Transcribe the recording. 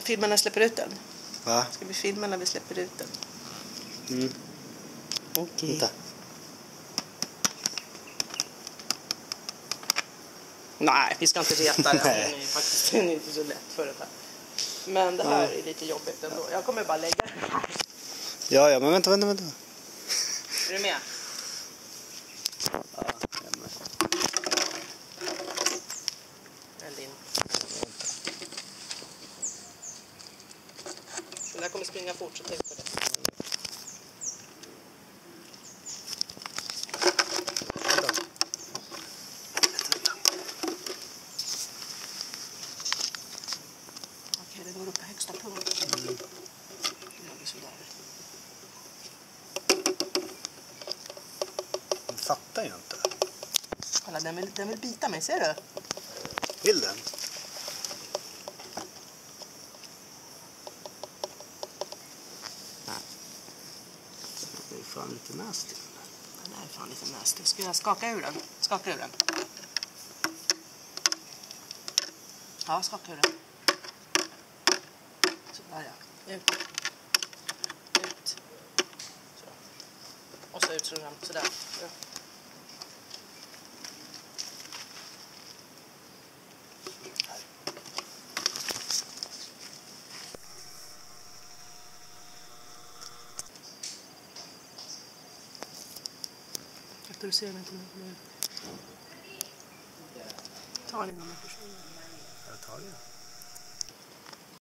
Filma när jag släpper ut den. Va? Ska vi filma när vi släpper ut den? Okej. Vänta. Nej, vi ska inte reta den. Den är inte så lätt för det här. Men det här är lite jobbigt ändå. Jag kommer bara lägga den här. Ja, men vänta. Är du med? Ja, jag är med. Eller inte. Den där kommer springa fort, så tänk på det. Okej, det går upp på högsta punkt. Då gör vi sådär. Den fattar ju inte. Kolla, den vill bita mig, ser du? Vill den? Det är fan lite nasty. Den är fan lite nasty. Ska jag skaka ur den? Skaka ur den. Ja, skaka ur den. Sådär ja. Ut. Ut. Så. Och så ut så den. Sådär. Ja. Aktualisera den till nu. Ta den innan man försvinner. Jag tar det.